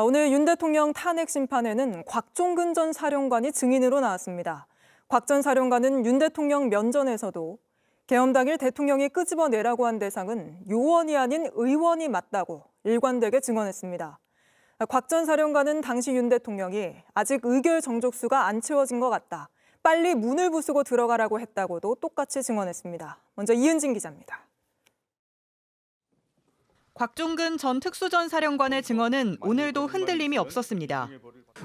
오늘 윤 대통령 탄핵 심판에는 곽종근 전 사령관이 증인으로 나왔습니다. 곽 전 사령관은 윤 대통령 면전에서도 계엄 당일 대통령이 끄집어내라고 한 대상은 요원이 아닌 의원이 맞다고 일관되게 증언했습니다. 곽 전 사령관은 당시 윤 대통령이 아직 의결 정족수가 안 채워진 것 같다. 빨리 문을 부수고 들어가라고 했다고도 똑같이 증언했습니다. 먼저 이은진 기자입니다. 곽종근 전 특수전 사령관의 증언은 오늘도 흔들림이 없었습니다.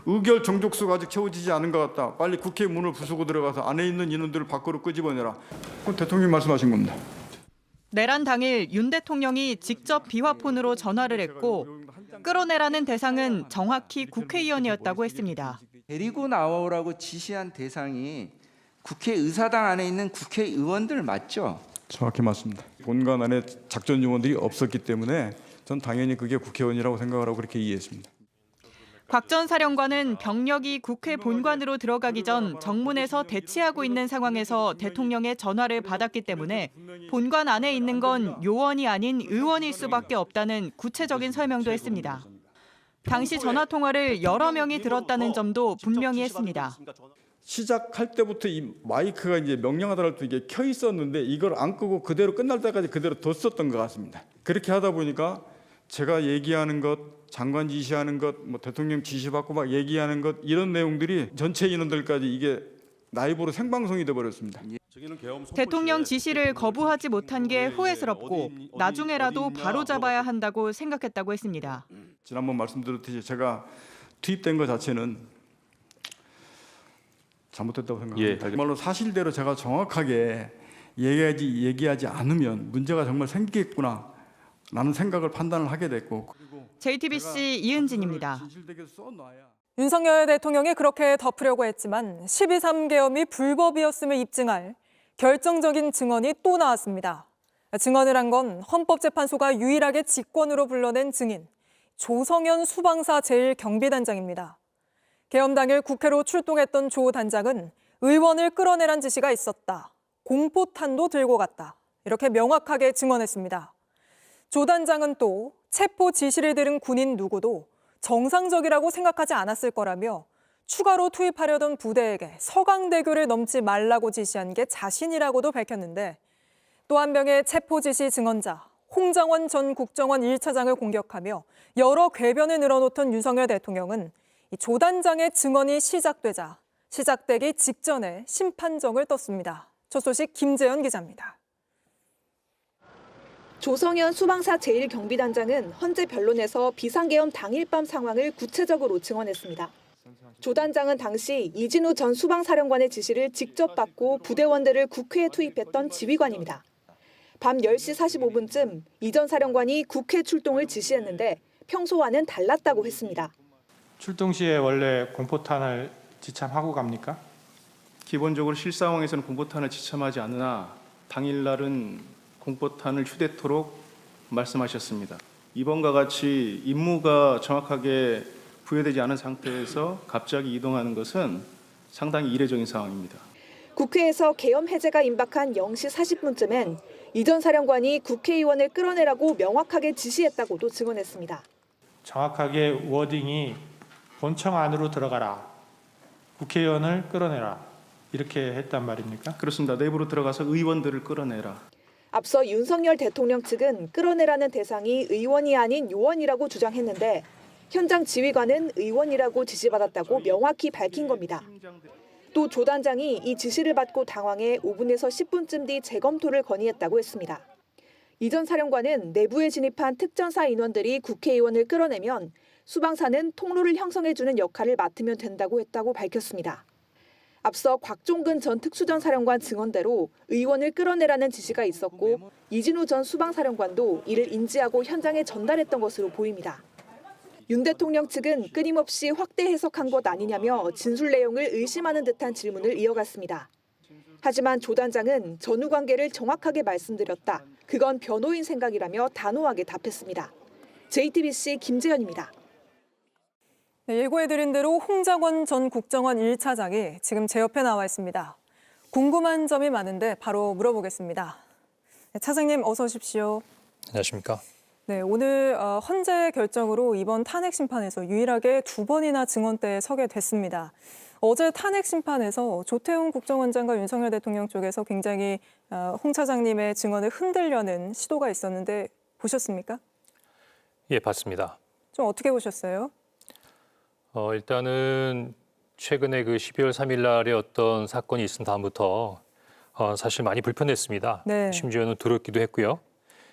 의결 정족수가 아직 채워지지 않은 것 같다. 빨리 국회 문을 부수고 들어가서 안에 있는 인원들을 밖으로 끄집어내라. 그건 대통령이 말씀하신 겁니다. 내란 당일 윤 대통령이 직접 비화폰으로 전화를 했고 끌어내라는 대상은 정확히 국회의원이었다고 했습니다. 데리고 나오라고 지시한 대상이 국회의사당 안에 있는 국회의원들 맞죠? 정확히 맞습니다. 본관 안에 작전 요원들이 없었기 때문에 전 당연히 그게 국회의원이라고 생각을 하고 그렇게 이해했습니다. 곽 전 사령관은 병력이 국회 본관으로 들어가기 전 정문에서 대치하고 있는 상황에서 대통령의 전화를 받았기 때문에 본관 안에 있는 건 요원이 아닌 의원일 수밖에 없다는 구체적인 설명도 했습니다. 당시 전화 통화를 여러 명이 들었다는 점도 분명히 했습니다. 시작할 때부터 이 마이크가 이제 명령하더라도 이게 켜 있었는데 이걸 안 끄고 그대로 끝날 때까지 그대로 뒀었던 것 같습니다. 그렇게 하다 보니까 제가 얘기하는 것, 장관 지시하는 것, 뭐 대통령 지시받고 막 얘기하는 것 이런 내용들이 전체 인원들까지 이게 라이브로 생방송이 돼 버렸습니다. 대통령 지시를 거부하지 못한 게 후회스럽고 나중에라도 바로잡아야 한다고 생각했다고 했습니다. 지난번 말씀드렸듯이 제가 투입된 것 자체는 잘못됐다고 생각합니다. 정말로 사실대로 제가 정확하게 얘기하지 않으면 문제가 정말 생기겠구나 라는 생각을 판단을 하게 됐고. JTBC 이은진입니다. 윤석열 대통령이 그렇게 덮으려고 했지만 12.3 계엄이 불법이었음을 입증할 결정적인 증언이 또 나왔습니다. 증언을 한 건 헌법재판소가 유일하게 직권으로 불러낸 증인 조성현 수방사 제1경비단장입니다. 계엄 당일 국회로 출동했던 조 단장은 의원을 끌어내란 지시가 있었다. 공포탄도 들고 갔다. 이렇게 명확하게 증언했습니다. 조 단장은 또 체포 지시를 들은 군인 누구도 정상적이라고 생각하지 않았을 거라며 추가로 투입하려던 부대에게 서강대교를 넘지 말라고 지시한 게 자신이라고도 밝혔는데 또 한 명의 체포 지시 증언자 홍장원 전 국정원 1차장을 공격하며 여러 궤변을 늘어놓던 윤석열 대통령은 이 조 단장의 증언이 시작되기 직전에 심판정을 떴습니다. 첫 소식 김재현 기자입니다. 조성현 수방사 제1경비단장은 헌재 변론에서 비상계엄 당일 밤 상황을 구체적으로 증언했습니다. 조 단장은 당시 이진우 전 수방사령관의 지시를 직접 받고 부대원들을 국회에 투입했던 지휘관입니다. 밤 10시 45분쯤 이 전 사령관이 국회 출동을 지시했는데 평소와는 달랐다고 했습니다. 출동 시에 원래 공포탄을 지참하고 갑니까? 기본적으로 실상황에서는 공포탄을 지참하지 않으나 당일날은 공포탄을 휴대토록 말씀하셨습니다. 이번과 같이 임무가 정확하게 부여되지 않은 상태에서 갑자기 이동하는 것은 상당히 이례적인 상황입니다. 국회에서 계엄 해제가 임박한 0시 40분쯤엔 이 전 사령관이 국회의원을 끌어내라고 명확하게 지시했다고도 증언했습니다. 정확하게 워딩이 본청 안으로 들어가라. 국회의원을 끌어내라. 이렇게 했단 말입니까? 그렇습니다. 내부로 들어가서 의원들을 끌어내라. 앞서 윤석열 대통령 측은 끌어내라는 대상이 의원이 아닌 요원이라고 주장했는데 현장 지휘관은 의원이라고 지시받았다고 명확히 밝힌 겁니다. 또 조 단장이 이 지시를 받고 당황해 5분에서 10분쯤 뒤 재검토를 건의했다고 했습니다. 이 전 사령관은 내부에 진입한 특전사 인원들이 국회의원을 끌어내면 수방사는 통로를 형성해주는 역할을 맡으면 된다고 했다고 밝혔습니다. 앞서 곽종근 전 특수전 사령관 증언대로 의원을 끌어내라는 지시가 있었고 이진우 전 수방사령관도 이를 인지하고 현장에 전달했던 것으로 보입니다. 윤 대통령 측은 끊임없이 확대 해석한 것 아니냐며 진술 내용을 의심하는 듯한 질문을 이어갔습니다. 하지만 조 단장은 전후 관계를 정확하게 말씀드렸다. 그건 변호인 생각이라며 단호하게 답했습니다. JTBC 김재현입니다. 네, 예고해드린 대로 홍장원 전 국정원 1차장이 지금 제 옆에 나와 있습니다. 궁금한 점이 많은데 바로 물어보겠습니다. 네, 차장님 어서 오십시오. 안녕하십니까. 네, 오늘 헌재 결정으로 이번 탄핵 심판에서 유일하게 2번이나 증언대에 서게 됐습니다. 어제 탄핵 심판에서 조태훈 국정원장과 윤석열 대통령 쪽에서 굉장히 홍 차장님의 증언을 흔들려는 시도가 있었는데 보셨습니까? 예, 봤습니다. 좀 어떻게 보셨어요? 일단은 최근에 그 12월 3일 날에 어떤 사건이 있은 다음부터 사실 많이 불편했습니다. 네. 심지어는 두렵기도 했고요.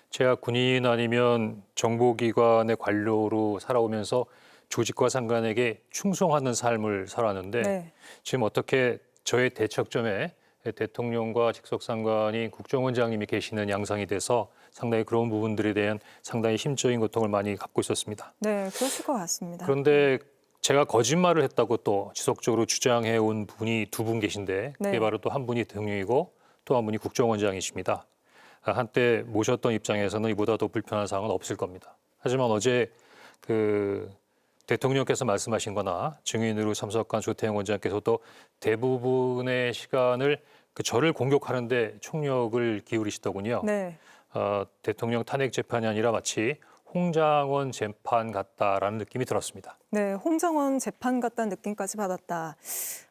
제가 군인 아니면 정보기관의 관료로 살아오면서 조직과 상관에게 충성하는 삶을 살았는데 네. 지금 어떻게 저의 대척점에 대통령과 직속상관인 국정원장님이 계시는 양상이 돼서 상당히 그런 부분들에 대한 상당히 심적인 고통을 많이 갖고 있었습니다. 네, 그러실 것 같습니다. 그런데 제가 거짓말을 했다고 또 지속적으로 주장해 온 분이 2분 계신데 그게 네. 바로 또 한 분이 대통령이고 또 한 분이 국정원장이십니다. 한때 모셨던 입장에서는 이보다 더 불편한 상황은 없을 겁니다. 하지만 어제 그 대통령께서 말씀하신 거나 증인으로 참석한 조태영 원장께서도 대부분의 시간을 저를 공격하는데 총력을 기울이시더군요. 네. 대통령 탄핵 재판이 아니라 마치 홍장원 재판 같다라는 느낌이 들었습니다. 네, 홍장원 재판 같다는 느낌까지 받았다.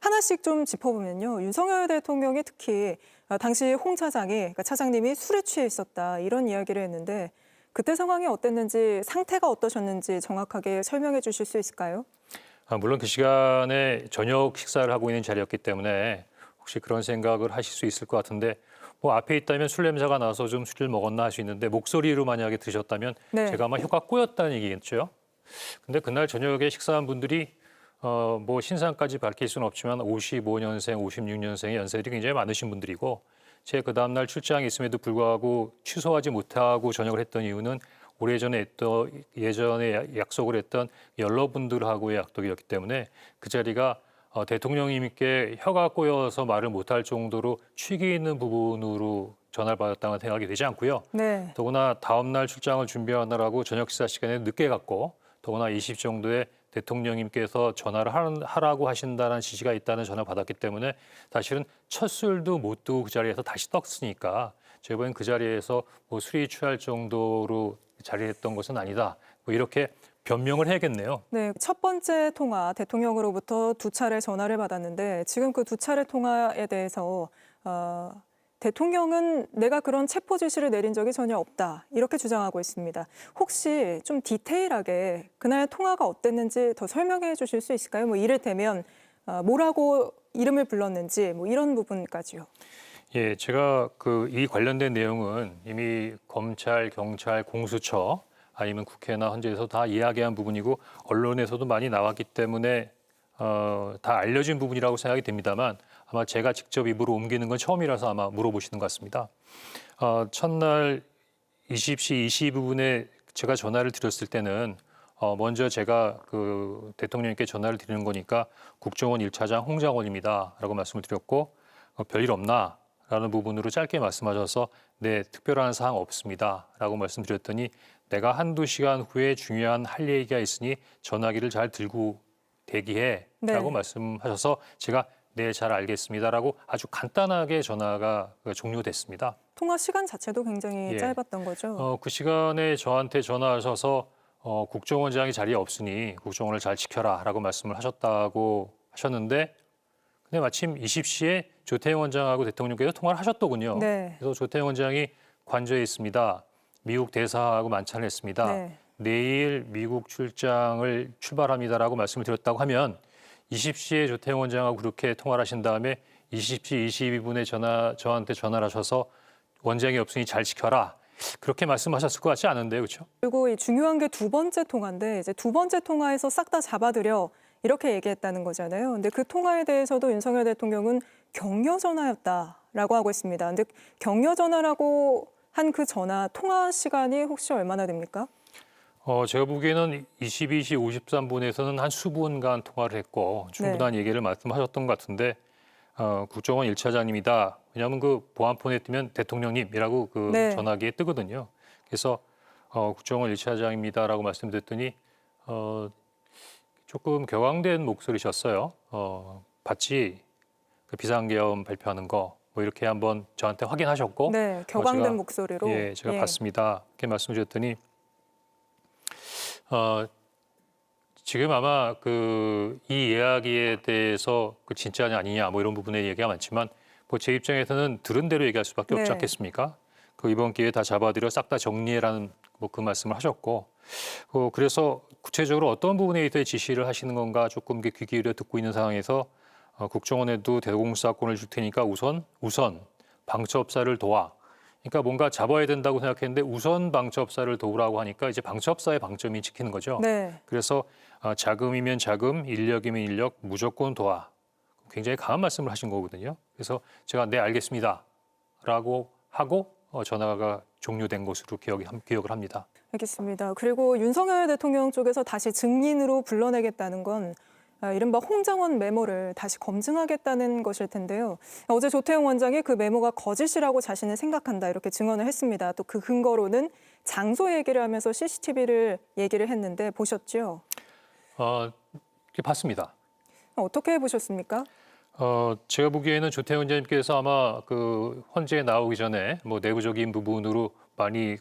하나씩 좀 짚어보면요. 윤석열 대통령이 특히 당시 홍 차장이, 그러니까 차장님이 술에 취해 있었다 이런 이야기를 했는데 그때 상황이 어땠는지, 상태가 어떠셨는지 정확하게 설명해 주실 수 있을까요? 물론 그 시간에 저녁 식사를 하고 있는 자리였기 때문에 혹시 그런 생각을 하실 수 있을 것 같은데 뭐 앞에 있다면 술 냄새가 나서 좀 술을 먹었나 할 수 있는데 목소리로 만약에 들으셨다면 네. 제가 아마 혀가 꼬였다는 얘기겠죠. 근데 그날 저녁에 식사한 분들이 뭐 신상까지 밝힐 수는 없지만 55년생, 56년생의 연세들이 굉장히 많으신 분들이고 제가 그 다음날 출장이 있음에도 불구하고 취소하지 못하고 저녁을 했던 이유는 오래전에 예전에 약속을 했던 연러분들하고의 약속이었기 때문에 그 자리가 대통령님께 혀가 꼬여서 말을 못할 정도로 취기 있는 부분으로 전화를 받았다는 생각이 되지 않고요. 네. 더구나 다음 날 출장을 준비하느라고 저녁 식사 시간에 늦게 갔고 더구나 20 정도에 대통령님께서 전화를 하라고 하신다는 지시가 있다는 전화 받았기 때문에 사실은 첫 술도 못 두고 그 자리에서 다시 떴으니까 제가 보기엔 그 자리에서 뭐 술이 취할 정도로 자리했던 것은 아니다. 뭐 이렇게 변명을 해야겠네요. 네, 첫 번째 통화 대통령으로부터 2차례 전화를 받았는데 지금 그 2차례 통화에 대해서 대통령은 내가 그런 체포 지시를 내린 적이 전혀 없다 이렇게 주장하고 있습니다. 혹시 좀 디테일하게 그날 통화가 어땠는지 더 설명해 주실 수 있을까요? 뭐 이를테면 뭐라고 이름을 불렀는지 뭐 이런 부분까지요. 예, 제가 이 관련된 내용은 이미 검찰, 경찰, 공수처 아니면 국회나 헌재에서 다 이야기한 부분이고 언론에서도 많이 나왔기 때문에 다 알려진 부분이라고 생각이 됩니다만 아마 제가 직접 입으로 옮기는 건 처음이라서 아마 물어보시는 것 같습니다. 첫날 20시 22분에 제가 전화를 드렸을 때는 먼저 제가 그 대통령님께 전화를 드리는 거니까 국정원 1차장 홍장원입니다 라고 말씀을 드렸고 별일 없나? 라는 부분으로 짧게 말씀하셔서 네, 특별한 사항 없습니다 라고 말씀드렸더니 내가 한두 시간 후에 중요한 할 얘기가 있으니 전화기를 잘 들고 대기해 라고 네. 말씀하셔서 제가 네, 잘 알겠습니다라고 아주 간단하게 전화가 종료됐습니다. 통화 시간 자체도 굉장히 예. 짧았던 거죠. 그 시간에 저한테 전화하셔서 국정원장이 자리에 없으니 국정원을 잘 지켜라 라고 말씀을 하셨다고 하셨는데 근데 마침 20시에 조태영 원장하고 대통령께서 통화를 하셨더군요. 네. 그래서 조태영 원장이 관저에 있습니다. 미국 대사하고 만찬을 했습니다. 네. 내일 미국 출장을 출발합니다라고 말씀을 드렸다고 하면 20시에 조태영 원장하고 그렇게 통화를 하신 다음에 20시 22분에 저한테 전화를 하셔서 원장이 없으니 잘 지켜라. 그렇게 말씀하셨을 것 같지 않은데요. 그렇죠? 그리고 이 중요한 게 2번째 통화인데 이제 2번째 통화에서 싹 다 잡아들여 이렇게 얘기했다는 거잖아요. 근데 그 통화에 대해서도 윤석열 대통령은 격려 전화였다라고 하고 있습니다. 근데 격려 전화라고 한 그 전화 통화 시간이 혹시 얼마나 됩니까? 제가 보기에는 22시 53분에서는 한 수분간 통화를 했고 충분한 얘기를 말씀하셨던 것 같은데 국정원 1차장님이다. 왜냐하면 그 보안폰에 뜨면 대통령님이라고 그 네. 전화기에 뜨거든요. 그래서 국정원 1차장입니다라고 말씀드렸더니 조금 격앙된 목소리셨어요. 봤지? 그 비상계엄 발표하는 거 뭐 이렇게 한번 저한테 확인하셨고 네, 격앙된 제가, 목소리로. 제가 봤습니다. 이렇게 말씀드렸더니 지금 아마 이 이야기에 대해서 진짜냐 아니냐 뭐 이런 부분의 얘기가 많지만 뭐 제 입장에서는 들은 대로 얘기할 수밖에 없지 네. 않겠습니까? 이번 기회에 다 잡아들여 싹 다 정리해라는 뭐 그 말씀을 하셨고 그래서 구체적으로 어떤 부분에 대해 지시를 하시는 건가 조금 귀 기울여 듣고 있는 상황에서 국정원에도 대공수사권을 줄 테니까 우선 방첩사를 도와. 그러니까 뭔가 잡아야 된다고 생각했는데 우선 방첩사를 도우라고 하니까 이제 방첩사의 방점이 찍히는 거죠. 네. 그래서 자금이면 자금, 인력이면 인력 무조건 도와. 굉장히 강한 말씀을 하신 거거든요. 그래서 제가 네 알겠습니다라고 하고 전화가 종료된 것으로 기억을 합니다. 알겠습니다. 그리고 윤석열 대통령 쪽에서 다시 증인으로 불러내겠다는 건 이른바 홍장원 메모를 다시 검증하겠다는 것일 텐데요. 어제 조태용 원장이 그 메모가 거짓이라고 자신은 생각한다 이렇게 증언을 했습니다. 또 그 근거로는 장소 얘기를 하면서 CCTV를 얘기를 했는데 보셨죠? 봤습니다. 어떻게 보셨습니까? 제가 보기에는 조태용 원장님께서 아마 헌재에 나오기 전에 뭐 내부적인 부분으로 많이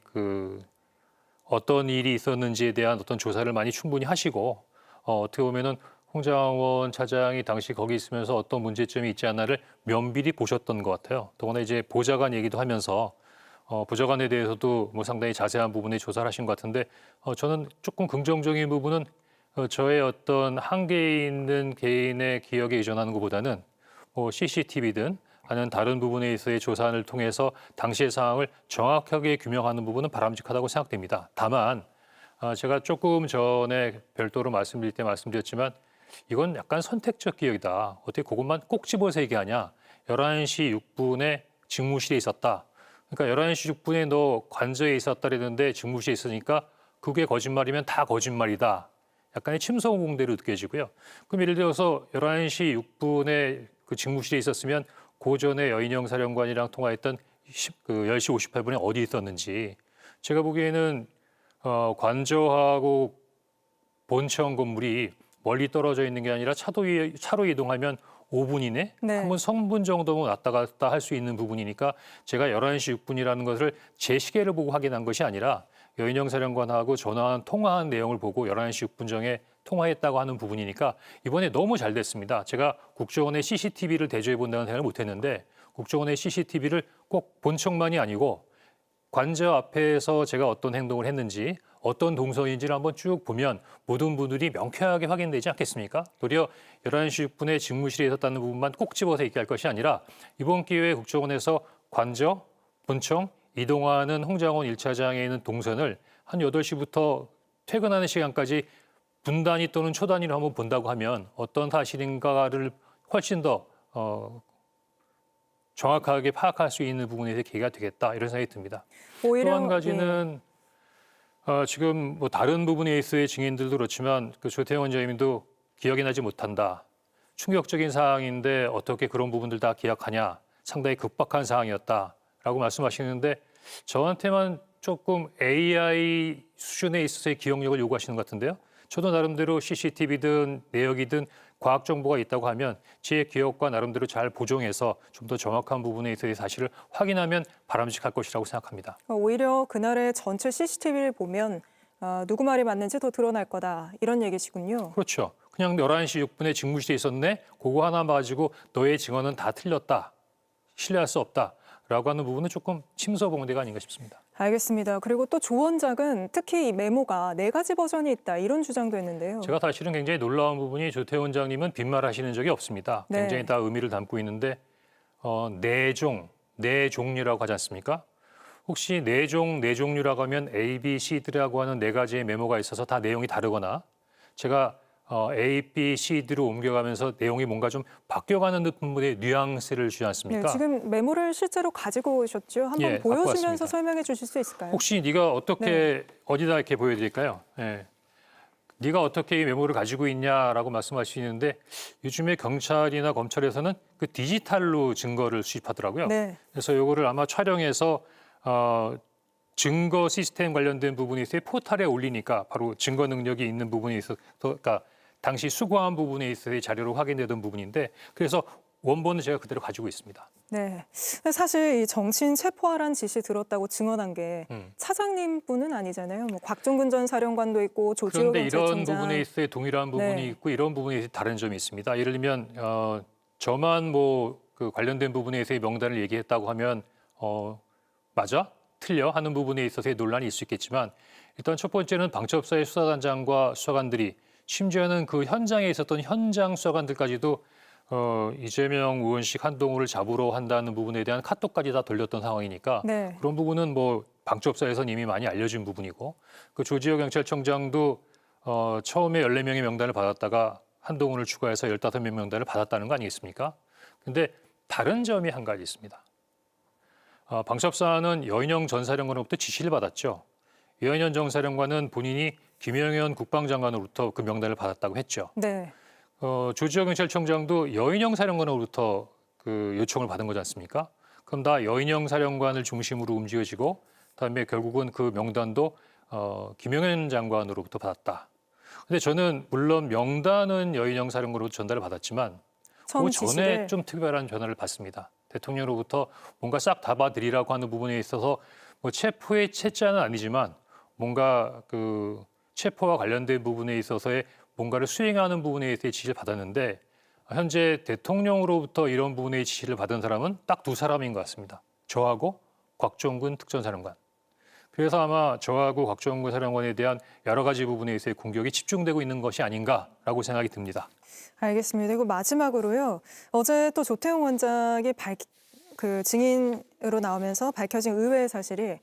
어떤 일이 있었는지에 대한 어떤 조사를 많이 충분히 하시고 어떻게 보면은 홍장원 차장이 당시 거기 있으면서 어떤 문제점이 있지 않나를 면밀히 보셨던 것 같아요. 더구나 이제 보좌관 얘기도 하면서 보좌관에 대해서도 뭐 상당히 자세한 부분에 조사를 하신 것 같은데 저는 조금 긍정적인 부분은 저의 어떤 한계에 있는 개인의 기억에 의존하는 것보다는 뭐 CCTV든 아니면 다른 부분에 있어서의 조사를 통해서 당시의 상황을 정확하게 규명하는 부분은 바람직하다고 생각됩니다. 다만 제가 조금 전에 별도로 말씀드릴 때 말씀드렸지만 이건 약간 선택적 기억이다. 어떻게 그것만 꼭 집어서 얘기하냐. 11시 6분에 직무실에 있었다. 그러니까 11시 6분에 너 관저에 있었다 그랬는데 직무실에 있으니까 그게 거짓말이면 다 거짓말이다. 약간의 침소공대로 느껴지고요. 그럼 예를 들어서 11시 6분에 그 직무실에 있었으면 그 전에 여인영 사령관이랑 통화했던 10시 58분에 어디 있었는지 제가 보기에는 관저하고 본청 건물이 멀리 떨어져 있는 게 아니라 차로 이동하면 5분 이내? 네. 한번 성분 정도면 왔다 갔다 할 수 있는 부분이니까 제가 11시 6분이라는 것을 제 시계를 보고 확인한 것이 아니라 여인영 사령관하고 통화한 내용을 보고 11시 6분 전에 통화했다고 하는 부분이니까 이번에 너무 잘 됐습니다. 제가 국정원의 CCTV를 대조해 본다는 생각을 못했는데 국정원의 CCTV를 꼭 본청만이 아니고 관저 앞에서 제가 어떤 행동을 했는지 어떤 동선인지를 한번 쭉 보면 모든 분들이 명쾌하게 확인되지 않겠습니까? 도리어 11시 6분에 직무실에 있었다는 부분만 꼭 집어서 얘기할 것이 아니라 이번 기회에 국정원에서 관저, 본청, 이동하는 홍장원 1차장에 있는 동선을 한 8시부터 퇴근하는 시간까지 분단위 또는 초단위로 한번 본다고 하면 어떤 사실인가를 훨씬 더 정확하게 파악할 수 있는 부분에 대해 기회가 되겠다 이런 생각이 듭니다. 또 한 가지는 지금 뭐 다른 부분에 있어의 증인들도 그렇지만 조태용 원장님도 기억이 나지 못한다. 충격적인 상황인데 어떻게 그런 부분들 다 기억하냐. 상당히 급박한 상황이었다라고 말씀하시는데 저한테만 조금 AI 수준에 있어서의 기억력을 요구하시는 것 같은데요. 저도 나름대로 CCTV든 내역이든 과학 정보가 있다고 하면 제 기억과 나름대로 잘 보정해서 좀 더 정확한 부분에 있어서의 사실을 확인하면 바람직할 것이라고 생각합니다. 오히려 그날의 전체 CCTV를 보면 누구 말이 맞는지 더 드러날 거다 이런 얘기시군요. 그렇죠. 그냥 11시 6분에 직무실에 있었네. 그거 하나 가지고 너의 증언은 다 틀렸다. 신뢰할 수 없다. 라고 하는 부분은 조금 침소봉대가 아닌가 싶습니다. 알겠습니다. 그리고 또 조 원장은 특히 이 메모가 4가지 버전이 있다 이런 주장도 했는데요. 제가 사실은 굉장히 놀라운 부분이 조태용 원장님은 빈말하시는 적이 없습니다. 네. 굉장히 다 의미를 담고 있는데 네 종류라고 하지 않습니까? 혹시 네 종류라고 하면 A, B, C라고 하는 4가지의 메모가 있어서 다 내용이 다르거나 제가 A, B, C로 옮겨가면서 내용이 뭔가 좀 바뀌어가는 부분의 뉘앙스를 주지 않습니까? 네, 지금 메모를 실제로 가지고 오셨죠? 한번 예, 갖고 보여주면서 왔습니다. 설명해 주실 수 있을까요? 혹시 네가 어떻게 어디다 이렇게 보여드릴까요? 예. 네가 어떻게 이 메모를 가지고 있냐라고 말씀하시는데 요즘에 경찰이나 검찰에서는 그 디지털로 증거를 수집하더라고요. 네. 그래서 이거를 아마 촬영해서 증거 시스템 관련된 부분에 있어서 포털에 올리니까 바로 증거 능력이 있는 부분에 있어서 그러니까 당시 수거한 부분에 있어서 자료로 확인되던 부분인데 그래서 원본은 제가 그대로 가지고 있습니다. 네. 근데 사실 이 정치인 체포하라는 지시 들었다고 증언한 게 차장님뿐은 아니잖아요. 뭐 곽종근 전 사령관도 있고 조지호 그런데 이런 경찰청장. 부분에 있어서 동일한 부분이 네. 있고 이런 부분에 있어서 다른 점이 있습니다. 예를 들면 저만 뭐 그 관련된 부분에 있어서의 명단을 얘기했다고 하면 맞아? 틀려? 하는 부분에 있어서의 논란이 있을 수 있겠지만 일단 첫 번째는 방첩사의 수사단장과 수사관들이 심지어는 그 현장에 있었던 현장 수사관들까지도 이재명 의원식 한동훈을 잡으러 한다는 부분에 대한 카톡까지 다 돌렸던 상황이니까 네. 그런 부분은 뭐 방첩사에서는 이미 많이 알려진 부분이고 그 조지호 경찰청장도 처음에 14명의 명단을 받았다가 한동훈을 추가해서 15명 명단을 받았다는 거 아니겠습니까? 근데 다른 점이 한 가지 있습니다. 방첩사는 여인영 전 사령관으로부터 지시를 받았죠. 여인영 전 사령관은 본인이 김영현 국방장관으로부터 그 명단을 받았다고 했죠. 네. 조지호 경찰청장도 여인영 사령관으로부터 그 요청을 받은 거지 않습니까? 그럼 다 여인영 사령관을 중심으로 움직여지고 그다음에 결국은 그 명단도 김영현 장관으로부터 받았다. 근데 저는 물론 명단은 여인영 사령관으로부터 전달을 받았지만 처음 그 전에 지시를. 좀 특별한 전화를 받습니다. 대통령으로부터 뭔가 싹 다 봐드리라고 하는 부분에 있어서 뭐 체포의 채자는 아니지만 뭔가 그 체포와 관련된 부분에 있어서의 뭔가를 수행하는 부분에 대해 지시를 받았는데 현재 대통령으로부터 이런 부분의 지시를 받은 사람은 딱 두 사람인 것 같습니다. 저하고 곽종근 특전사령관. 그래서 아마 저하고 곽종근 사령관에 대한 여러 가지 부분에 있어의 공격이 집중되고 있는 것이 아닌가라고 생각이 듭니다. 알겠습니다. 그리고 마지막으로요. 어제 또 조태용 원장이 그 증인으로 나오면서 밝혀진 의외의 사실이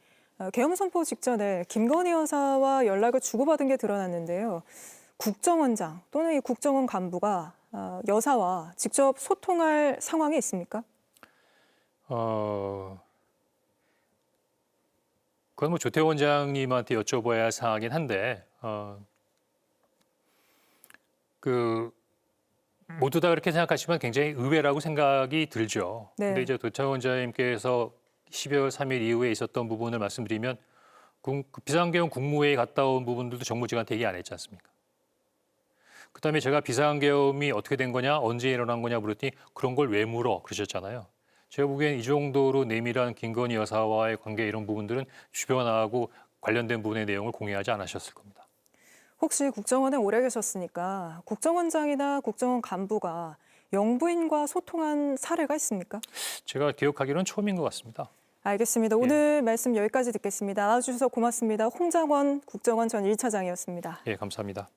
계엄 선포 직전에 김건희 여사와 연락을 주고받은 게 드러났는데요. 국정원장 또는 이 국정원 간부가 여사와 직접 소통할 상황이 있습니까? 그건 뭐 조태호 원장님한테 여쭤봐야 할 사항이긴 한데 그 모두 다 그렇게 생각하시면 굉장히 의외라고 생각이 들죠. 네. 근데 이제 조태호 원장님께서 12월 3일 이후에 있었던 부분을 말씀드리면 비상계엄 국무회의 갔다 온 부분들도 정무직한테 얘기 안 했지 않습니까? 그다음에 제가 비상계엄이 어떻게 된 거냐, 언제 일어난 거냐 물었더니 그런 걸 왜 물어 그러셨잖아요. 제가 보기엔 이 정도로 내밀한 김건희 여사와의 관계 이런 부분들은 주변하고 관련된 부분의 내용을 공유하지 않으셨을 겁니다. 혹시 국정원에 오래 계셨으니까 국정원장이나 국정원 간부가 영부인과 소통한 사례가 있습니까? 제가 기억하기로는 처음인 것 같습니다. 알겠습니다. 오늘 말씀 여기까지 듣겠습니다. 나와주셔서 고맙습니다. 홍장원 국정원 전 1차장이었습니다. 예, 감사합니다.